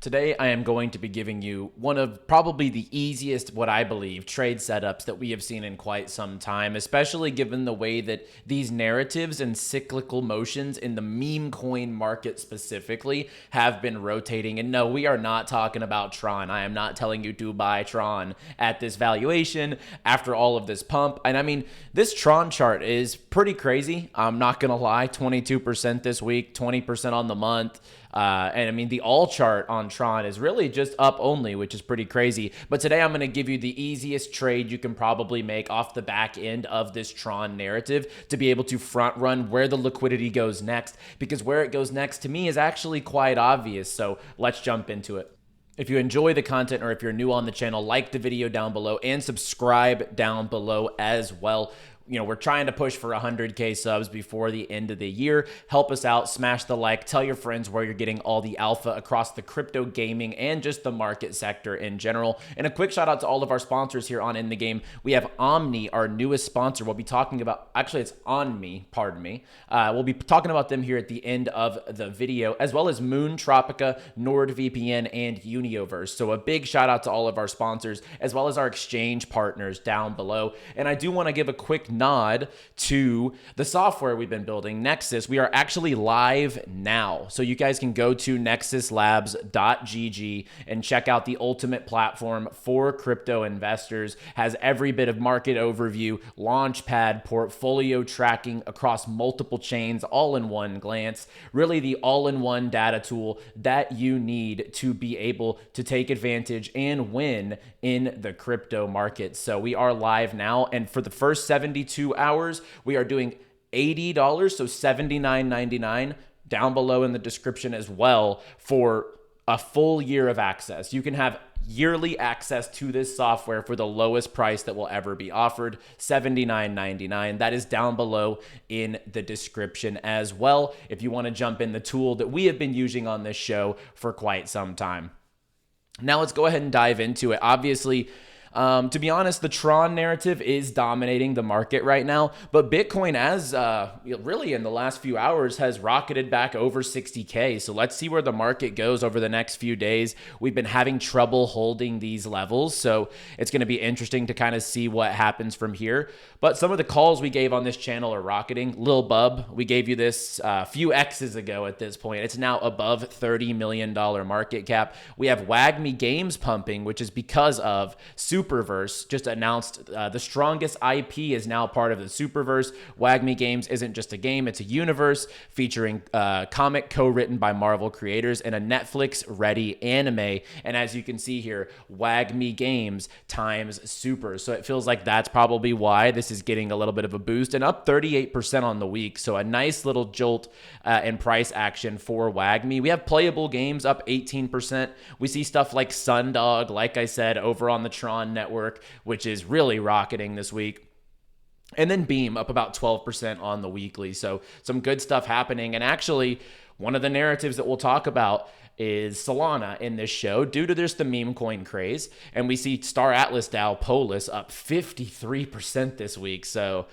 Today, I am going to be giving you one of probably the easiest, what I believe, trade setups that we have seen in quite some time, especially given the way that these narratives and cyclical motions in the meme coin market specifically have been rotating. And no, we are not talking about Tron. I am not telling you to buy Tron at this valuation after all of this pump. And I mean, this Tron chart is pretty crazy. I'm not going to lie, 22% this week, 20% on the month. And I mean, the all chart on Tron is really just up only, which is pretty crazy. But today I'm going to give you the easiest trade you can probably make off the back end of this Tron narrative to be able to front run where the liquidity goes next, because where it goes next to me is actually quite obvious. So let's jump into it. If you enjoy the content or if you're new on the channel, like the video down below and subscribe down below as well. You know, we're trying to push for 100K subs before the end of the year. Help us out, smash the like, tell your friends where you're getting all the alpha across the crypto gaming and just the market sector in general. And a quick shout out to all of our sponsors here on In The Game. We have Omni, our newest sponsor. We'll be talking about, actually it's OnMe, pardon me. We'll be talking about them here at the end of the video, as well as Moon Tropica, NordVPN, and Universe. So a big shout out to all of our sponsors, as well as our exchange partners down below. And I do want to give a quick nod to the software we've been building, Nexus. We are actually live now. So you guys can go to nexuslabs.gg and check out the ultimate platform for crypto investors. Has every bit of market overview, launchpad, portfolio tracking across multiple chains, all in one glance. Really the all-in-one data tool that you need to be able to take advantage and win in the crypto market. So we are live now, and for the first 72 hours, we are doing $80, so $79.99 down below in the description as well for a full year of access. You can have yearly access to this software for the lowest price that will ever be offered, $79.99. That is down below in the description as well if you want to jump in the tool that we have been using on this show for quite some time. Now let's go ahead and dive into it. Obviously, to be honest, the Tron narrative is dominating the market right now, but Bitcoin, as really in the last few hours, has rocketed back over 60K. So let's see where the market goes over the next few days. We've been having trouble holding these levels, so it's going to be interesting to kind of see what happens from here. But some of the calls we gave on this channel are rocketing. Lil Bub, we gave you this a few X's ago at this point. It's now above $30 million market cap. We have 𝗙𝗢𝗎𝗍 pumping, which is because of Superverse just announced the strongest IP is now part of the Superverse. 𝗙𝗎𝗎𝗍 isn't just a game, it's a universe featuring comic co-written by Marvel creators and a Netflix-ready anime. And as you can see here, 𝗙𝗎𝗎𝗍 times Super. So it feels like that's probably why this is getting a little bit of a boost, and up 38% on the week. So a nice little jolt in price action for 𝗙𝗎𝗎𝗍. We have playable games up 18%. We see stuff like Sundog, like I said, over on the Tron network, which is really rocketing this week. And then Beam up about 12% on the weekly. So some good stuff happening. And actually, one of the narratives that we'll talk about is Solana in this show due to the meme coin craze. And we see Star Atlas DAO Polis up 53% this week. So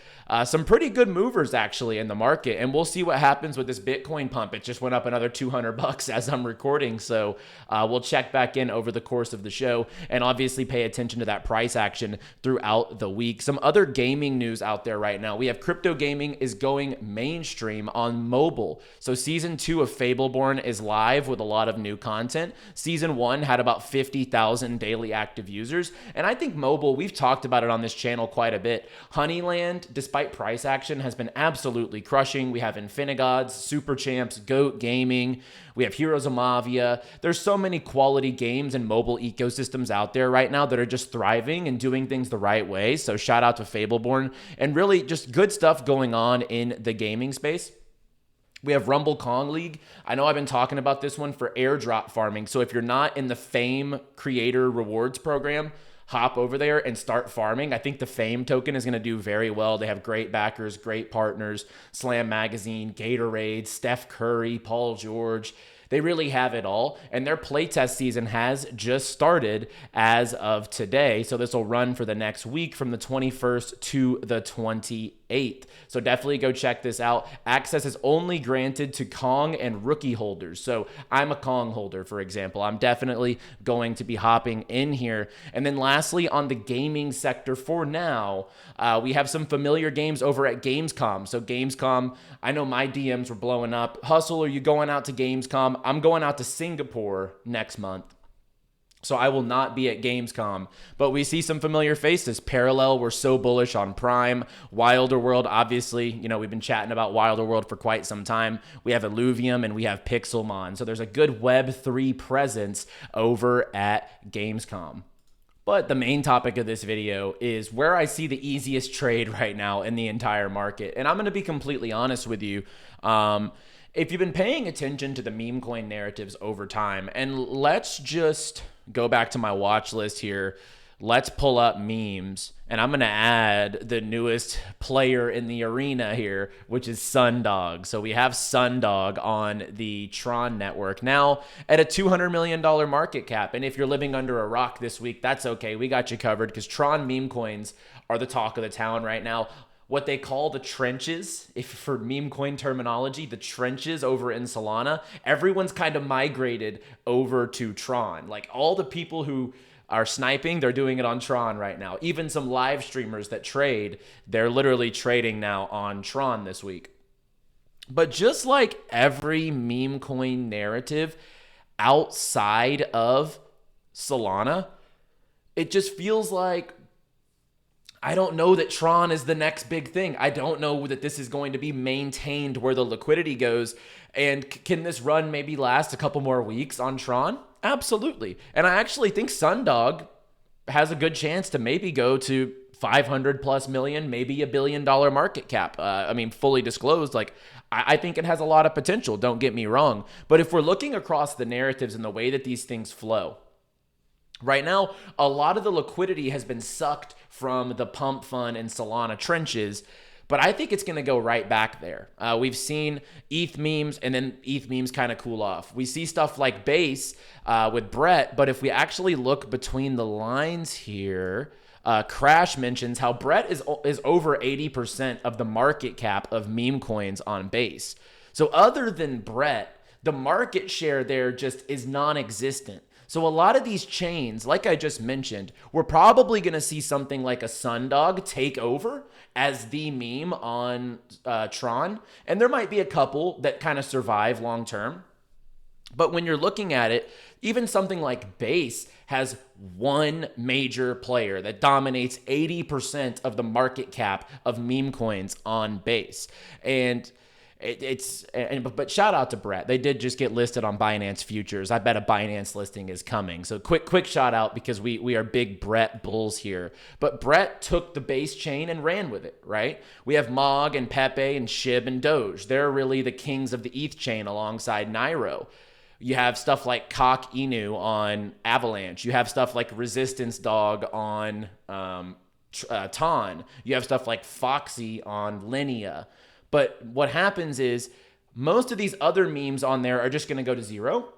some pretty good movers actually in the market. And we'll see what happens with this Bitcoin pump. It just went up another $200 as I'm recording. So we'll check back in over the course of the show and obviously pay attention to that price action throughout the week. Some other gaming news out there right now. We have crypto gaming is going mainstream on mobile. So season 2 of 𝗙𝗡𝗎𝗡 is live with a lot of new content. Season 1 had about 50,000 daily active users. And I think mobile, we've talked about it on this channel quite a bit. Honeyland, despite price action, has been absolutely crushing. We have Infinigods, Super Champs, Goat Gaming. We have Heroes of Mavia. There's so many quality games and mobile ecosystems out there right now that are just thriving and doing things the right way. So shout out to 𝗙𝗡𝗎𝗡 and really just good stuff going on in the gaming space. We have Rumble Kong League. I know I've been talking about this one for airdrop farming. So if you're not in the Fame Creator Rewards program, hop over there and start farming. I think the Fame token is going to do very well. They have great backers, great partners, Slam Magazine, Gatorade, Steph Curry, Paul George. They really have it all, and their playtest season has just started as of today. So this will run for the next week from the 21st to the 28th. So definitely go check this out. Access is only granted to Kong and rookie holders. So I'm a Kong holder, for example. I'm definitely going to be hopping in here. And then lastly, on the gaming sector for now, we have some familiar games over at Gamescom. So Gamescom, I know my DMs were blowing up. Hustle, are you going out to Gamescom? I'm going out to Singapore next month. So I will not be at Gamescom, but we see some familiar faces. Parallel, we're so bullish on Prime. Wilder World, obviously, you know, we've been chatting about Wilder World for quite some time. We have Illuvium and we have Pixelmon. So there's a good Web3 presence over at Gamescom. But the main topic of this video is where I see the easiest trade right now in the entire market. And I'm going to be completely honest with you. If you've been paying attention to the meme coin narratives over time, and let's just go back to my watch list here. Let's pull up memes, and I'm going to add the newest player in the arena here, which is Sundog. So we have Sundog on the Tron network now at a $200 million market cap. And if you're living under a rock this week, that's okay. We got you covered because Tron meme coins are the talk of the town right now. What they call the trenches, if for meme coin terminology, the trenches over in Solana, everyone's kind of migrated over to Tron. Like all the people who are sniping, they're doing it on Tron right now. Even some live streamers that trade, they're literally trading now on Tron this week. But just like every meme coin narrative outside of Solana, it just feels like I don't know that Tron is the next big thing. I don't know that this is going to be maintained where the liquidity goes. And can this run maybe last a couple more weeks on Tron? Absolutely. And I actually think Sundog has a good chance to maybe go to 500 plus million, maybe $1 billion market cap. I mean, fully disclosed, like I think it has a lot of potential. Don't get me wrong. But if we're looking across the narratives and the way that these things flow, right now, a lot of the liquidity has been sucked from the pump fund and Solana trenches, but I think it's going to go right back there. We've seen ETH memes, and then ETH memes kind of cool off. We see stuff like Base with Brett, but if we actually look between the lines here, Crash mentions how Brett is over 80% of the market cap of meme coins on Base. So other than Brett, the market share there just is non-existent. So a lot of these chains, like I just mentioned, we're probably going to see something like a Sundog take over as the meme on Tron. And there might be a couple that kind of survive long term. But when you're looking at it, even something like Base has one major player that dominates 80% of the market cap of meme coins on Base. And but shout out to Brett. They did just get listed on Binance Futures. I bet a Binance listing is coming. So quick shout out because we are big Brett bulls here. But Brett took the Base chain and ran with it, right? We have Mog and Pepe and Shib and Doge. They're really the kings of the ETH chain alongside Nairo. You have stuff like 𝗏𝗏𝗏𝗏 on Avalanche. You have stuff like Resistance Dog on Ton. You have stuff like Foxy on Linea. But what happens is most of these other memes on there are just going to go to zero.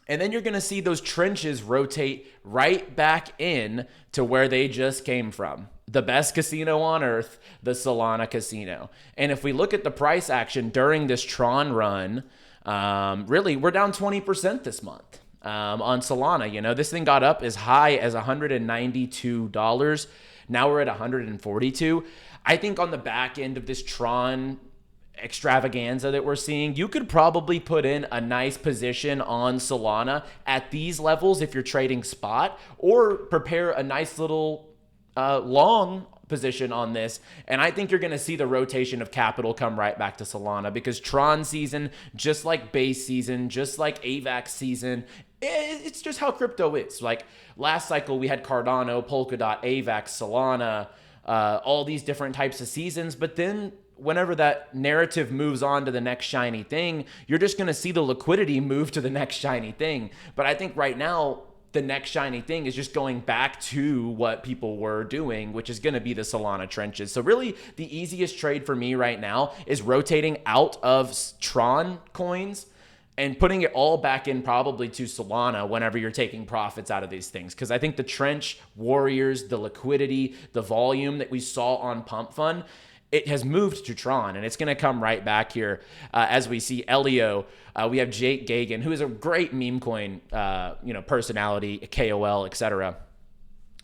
And then you're going to see those trenches rotate right back in to where they just came from. The best casino on earth, the Solana casino. And if we look at the price action during this Tron run, really, we're down 20% this month on Solana. You know, this thing got up as high as $192. Now we're at $142. I think on the back end of this Tron extravaganza that we're seeing, you could probably put in a nice position on Solana at these levels if you're trading spot, or prepare a nice little long position on this. And I think you're going to see the rotation of capital come right back to Solana, because Tron season, just like Base season, just like AVAX season, it's just how crypto is. Like last cycle, we had Cardano, Polkadot, AVAX, Solana, all these different types of seasons. But then whenever that narrative moves on to the next shiny thing, you're just going to see the liquidity move to the next shiny thing. But I think right now, the next shiny thing is just going back to what people were doing, which is going to be the Solana trenches. So really, the easiest trade for me right now is rotating out of Tron coins and putting it all back in probably to Solana whenever you're taking profits out of these things. Because I think the trench, warriors, the liquidity, the volume that we saw on Pump Fund, it has moved to Tron, and it's going to come right back here as we see Elio. We have Jake Gagan, who is a great meme coin personality, KOL, etc.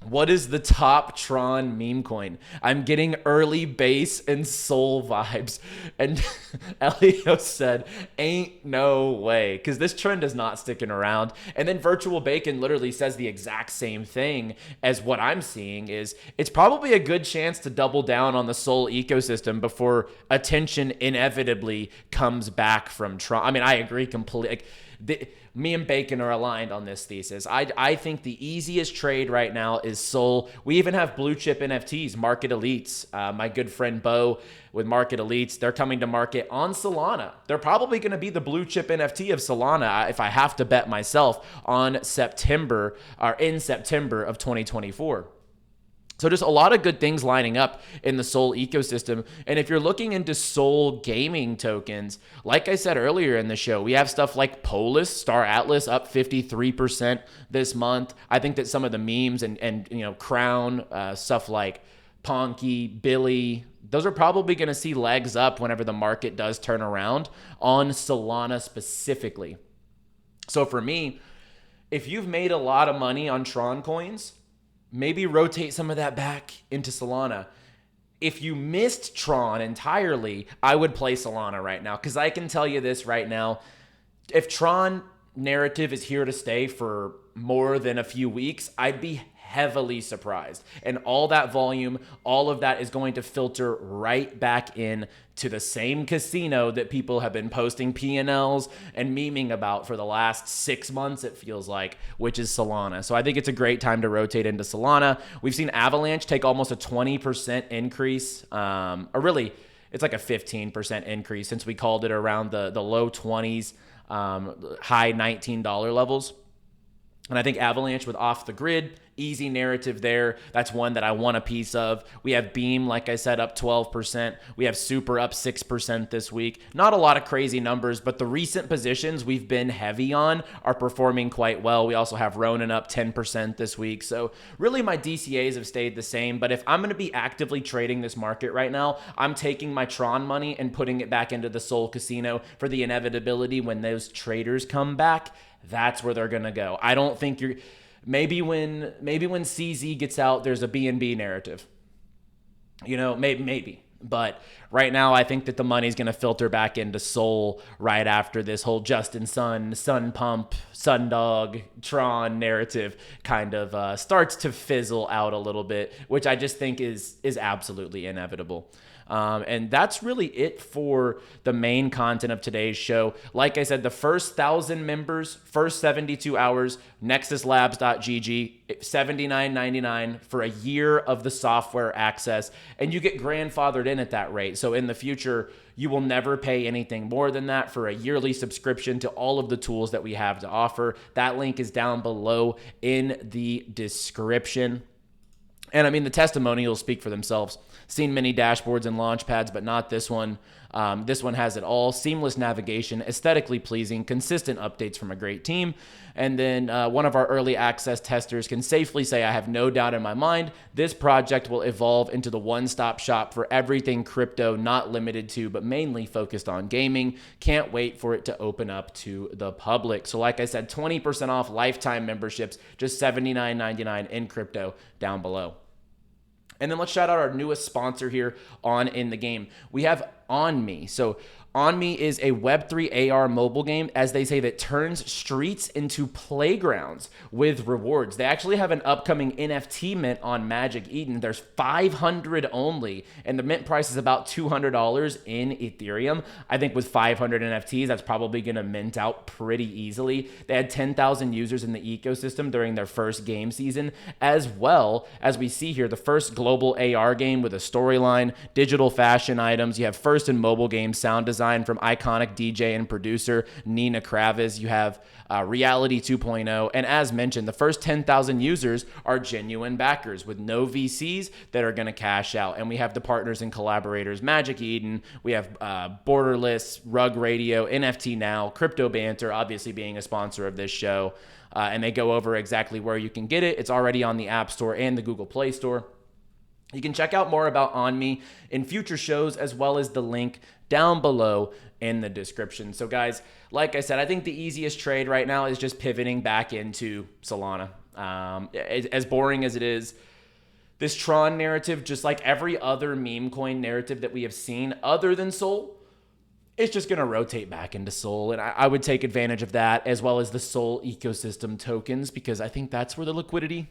What is the top Tron meme coin? I'm getting early base and soul vibes. And Elio said, ain't no way, because this trend is not sticking around. And then Virtual Bacon literally says the exact same thing as what I'm seeing is it's probably a good chance to double down on the soul ecosystem before attention inevitably comes back from Tron. I mean, I agree completely. Me and Bacon are aligned on this thesis. I think the easiest trade right now is Sol. We even have blue chip NFTs, Market Elites. My good friend Bo with Market Elites, they're coming to market on Solana. They're probably going to be the blue chip NFT of Solana, if I have to bet myself, in September of 2024. So just a lot of good things lining up in the Sol ecosystem. And if you're looking into Sol gaming tokens, like I said earlier in the show, we have stuff like Polis, Star Atlas up 53% this month. I think that some of the memes and Crown, stuff like Ponky, Billy, those are probably going to see legs up whenever the market does turn around on Solana specifically. So for me, if you've made a lot of money on Tron coins, maybe rotate some of that back into Solana. If you missed Tron entirely, I would play Solana right now, because I can tell you this right now. If Tron narrative is here to stay for more than a few weeks, I'd be heavily surprised. And all that volume, all of that is going to filter right back in to the same casino that people have been posting P&Ls and memeing about for the last 6 months, it feels like, which is Solana. So I think it's a great time to rotate into Solana. We've seen Avalanche take almost a 20% increase, or really, it's like a 15% increase since we called it around the low 20s, high $19 levels. And I think Avalanche with Off the Grid, easy narrative there. That's one that I want a piece of. We have Beam, like I said, up 12%. We have Super up 6% this week. Not a lot of crazy numbers, but the recent positions we've been heavy on are performing quite well. We also have Ronin up 10% this week. So really my DCAs have stayed the same. But if I'm going to be actively trading this market right now, I'm taking my Tron money and putting it back into the Sol Casino for the inevitability when those traders come back. That's where they're going to go. I don't think you're... Maybe when CZ gets out, there's a BNB narrative. Maybe. But right now, I think that the money's going to filter back into Sol right after this whole Justin Sun, Sun Pump, Sundog, Tron narrative kind of starts to fizzle out a little bit, which I just think is absolutely inevitable. And that's really it for the main content of today's show. Like I said, the first 1,000 members, first 72 hours, nexuslabs.gg, $79.99 for a year of the software access. And you get grandfathered in at that rate. So in the future, you will never pay anything more than that for a yearly subscription to all of the tools that we have to offer. That link is down below in the description. And I mean, the testimonials speak for themselves. Seen many dashboards and launch pads, but not this one. This one has it all. Seamless navigation, aesthetically pleasing, consistent updates from a great team. And then one of our early access testers can safely say, I have no doubt in my mind, this project will evolve into the one-stop shop for everything crypto, not limited to, but mainly focused on gaming. Can't wait for it to open up to the public. So like I said, 20% off lifetime memberships, just $79.99 in crypto down below. And then let's shout out our newest sponsor here on In the Game. We have OnMe. So OnMe is a Web3 AR mobile game, as they say, that turns streets into playgrounds with rewards. They actually have an upcoming NFT mint on Magic Eden. There's 500 only, and the mint price is about $200 in Ethereum. I think with 500 NFTs, that's probably going to mint out pretty easily. They had 10,000 users in the ecosystem during their first game season, as well as we see here, the first global AR game with a storyline, digital fashion items. You have first in mobile game sound design from iconic DJ and producer 𝗍𝗓 You have Reality 2.0. And as mentioned, the first 10,000 users are genuine backers with no VCs that are going to cash out. And we have the partners and collaborators, Magic Eden. We have Borderless, Rug Radio, NFT Now, Crypto Banter, obviously being a sponsor of this show. And they go over exactly where you can get it. It's already on the App Store and the Google Play Store. You can check out more about OnMe in future shows, as well as the link down below in the description. So guys, like I said, I think the easiest trade right now is just pivoting back into Solana. As boring as it is, this Tron narrative, just like every other meme coin narrative that we have seen other than Sol, it's just going to rotate back into Sol. And I would take advantage of that, as well as the Sol ecosystem tokens, because I think that's where the liquidity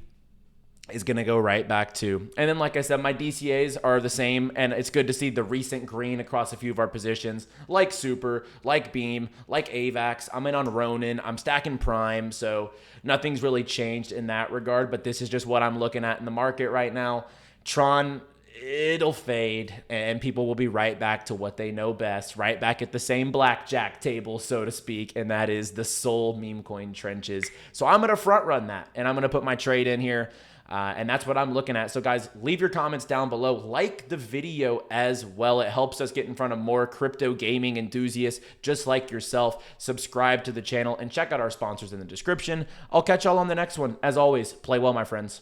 is going to go right back to. And then, like I said, my DCAs are the same, and it's good to see the recent green across a few of our positions, like Super, like Beam, like AVAX. I'm in on Ronin. I'm stacking Prime, so nothing's really changed in that regard, but this is just what I'm looking at in the market right now. Tron, it'll fade, and people will be right back to what they know best, right back at the same blackjack table, so to speak, and that is the Sol meme coin trenches. So I'm going to front run that, and I'm going to put my trade in here. And that's what I'm looking at. So guys, leave your comments down below. Like the video as well. It helps us get in front of more crypto gaming enthusiasts just like yourself. Subscribe to the channel and check out our sponsors in the description. I'll catch y'all on the next one. As always, play well, my friends.